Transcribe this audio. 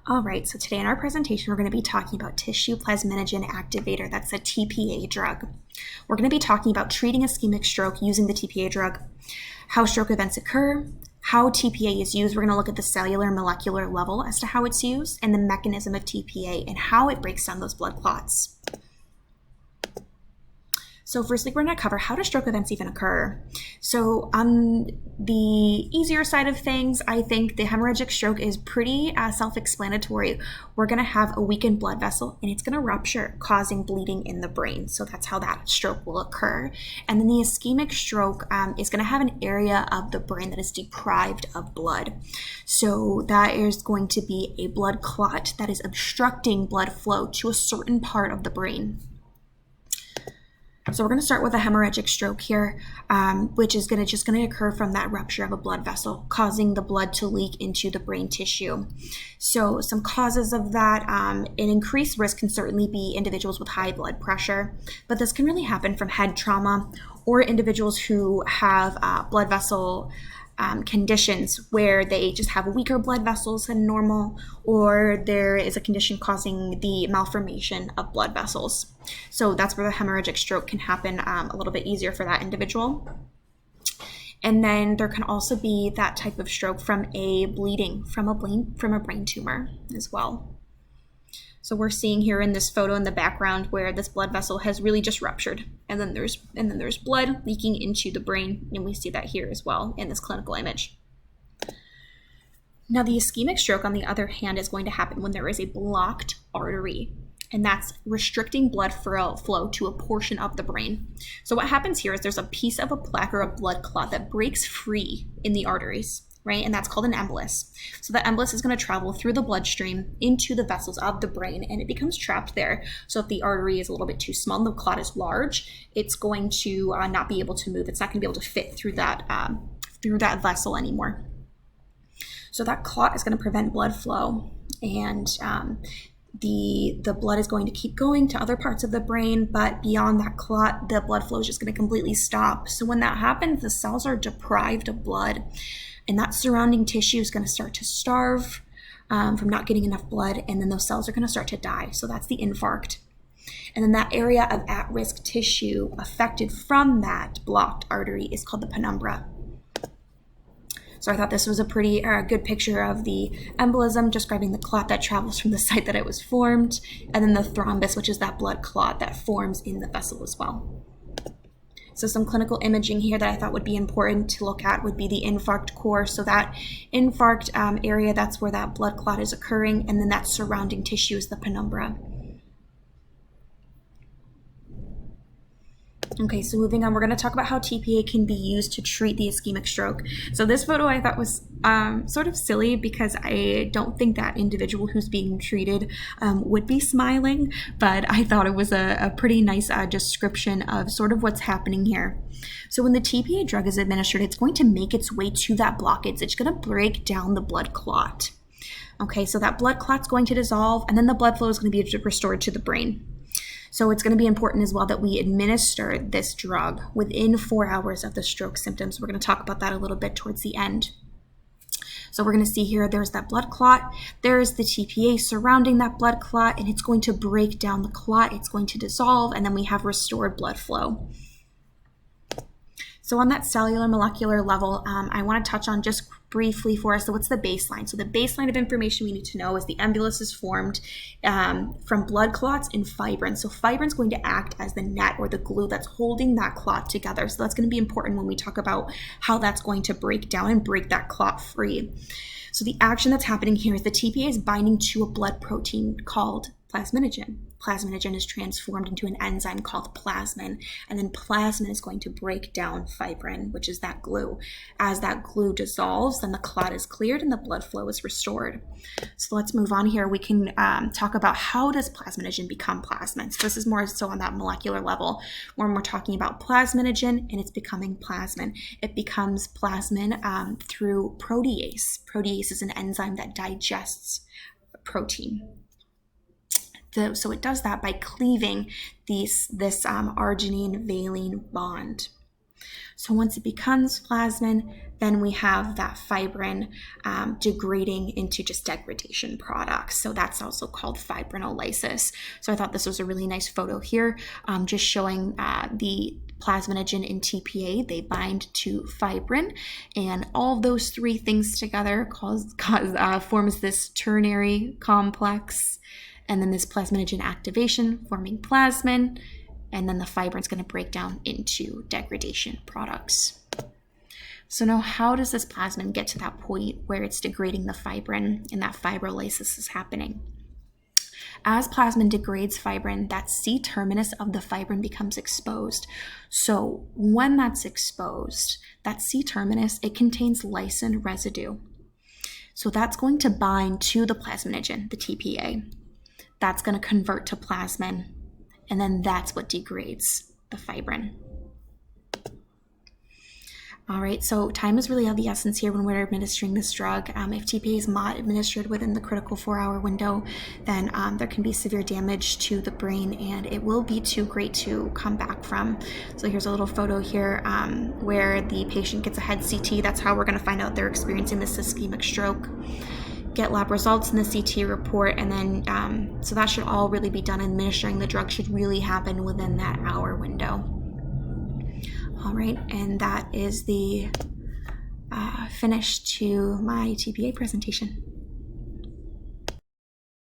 All right, so today in our presentation, we're going to be talking about tissue plasminogen activator. That's a TPA drug. We're going to be talking about treating ischemic stroke using the TPA drug, how stroke events occur, how TPA is used. We're going to look at the cellular molecular level as to how it's used, and the mechanism of TPA and how it breaks down those blood clots. So firstly, we're going to cover how do stroke events even occur. So on the easier side of things, I think the hemorrhagic stroke is pretty self-explanatory. We're going to have a weakened blood vessel and it's going to rupture, causing bleeding in the brain. So that's how that stroke will occur. And then the ischemic stroke is going to have an area of the brain that is deprived of blood. So that is going to be a blood clot that is obstructing blood flow to a certain part of the brain. So we're going to start with a hemorrhagic stroke here, which is going to occur from that rupture of a blood vessel, causing the blood to leak into the brain tissue. So some causes of that, an increased risk can certainly be individuals with high blood pressure, but this can really happen from head trauma or individuals who have blood vessel conditions where they just have weaker blood vessels than normal, or there is a condition causing the malformation of blood vessels. So that's where the hemorrhagic stroke can happen a little bit easier for that individual. And then there can also be that type of stroke from a bleeding from a brain tumor as well. So we're seeing here in this photo in the background where this blood vessel has really just ruptured, and then there's blood leaking into the brain, and we see that here as well in this clinical image. Now the ischemic stroke, on the other hand, is going to happen when there is a blocked artery, and that's restricting blood flow to a portion of the brain. So what happens here is there's a piece of a plaque or a blood clot that breaks free in the arteries, right? And that's called an embolus. So the embolus is going to travel through the bloodstream into the vessels of the brain, and it becomes trapped there. So if the artery is a little bit too small and the clot is large, it's going to not be able to move. It's not going to be able to fit through that vessel anymore. So that clot is going to prevent blood flow, and the blood is going to keep going to other parts of the brain, but beyond that clot, the blood flow is just going to completely stop. So when that happens, the cells are deprived of blood, and that surrounding tissue is going to start to starve from not getting enough blood, and then those cells are going to start to die. So that's the infarct. And then that area of at-risk tissue affected from that blocked artery is called the penumbra. So I thought this was a pretty good picture of the embolism, describing the clot that travels from the site that it was formed, and then the thrombus, which is that blood clot that forms in the vessel as well. So some clinical imaging here that I thought would be important to look at would be the infarct core. So that infarct area, that's where that blood clot is occurring, and then that surrounding tissue is the penumbra. Okay, so moving on, we're going to talk about how TPA can be used to treat the ischemic stroke. So this photo I thought was sort of silly because I don't think that individual who's being treated would be smiling, but I thought it was a pretty nice description of sort of what's happening here. So when the TPA drug is administered, it's going to make its way to that blockage. It's going to break down the blood clot. Okay, so that blood clot's going to dissolve, and then the blood flow is going to be restored to the brain. So it's going to be important as well that we administer this drug within 4 hours of the stroke symptoms. We're going to talk about that a little bit towards the end. So we're going to see here, there's that blood clot, there's the TPA surrounding that blood clot, and it's going to break down the clot, it's going to dissolve, and then we have restored blood flow. So on that cellular molecular level, I want to touch on just briefly for us, so what's the baseline? So the baseline of information we need to know is the embolus is formed from blood clots and fibrin. So fibrin is going to act as the net or the glue that's holding that clot together. So that's going to be important when we talk about how that's going to break down and break that clot free. So the action that's happening here is the TPA is binding to a blood protein called plasminogen. Plasminogen is transformed into an enzyme called plasmin, and then plasmin is going to break down fibrin, which is that glue. As that glue dissolves, then the clot is cleared and the blood flow is restored. So let's move on here. We can talk about how does plasminogen become plasmin. So this is more so on that molecular level when we're talking about plasminogen and it's becoming plasmin. It becomes plasmin through protease. Protease is an enzyme that digests protein. So it does that by cleaving this arginine-valine bond. So once it becomes plasmin, then we have that fibrin degrading into just degradation products. So that's also called fibrinolysis. So I thought this was a really nice photo here, just showing the plasminogen in TPA. They bind to fibrin, and all of those three things together forms this ternary complex, and then this plasminogen activation forming plasmin, and then the fibrin's going to break down into degradation products. So now how does this plasmin get to that point where it's degrading the fibrin and that fibrolysis is happening? As plasmin degrades fibrin, that C-terminus of the fibrin becomes exposed. So when that's exposed, that C-terminus, it contains lysine residue. So that's going to bind to the plasminogen, the TPA. That's going to convert to plasmin, and then that's what degrades the fibrin. All right, so time is really of the essence here when we're administering this drug. If TPA is not administered within the critical 4-hour window, then there can be severe damage to the brain, and it will be too great to come back from. So here's a little photo here where the patient gets a head CT. That's how we're going to find out they're experiencing this ischemic stroke. Get lab results in the CT report, and then so that should all really be done. Administering the drug should really happen within that hour window. All right, and that is the finish to my TPA presentation.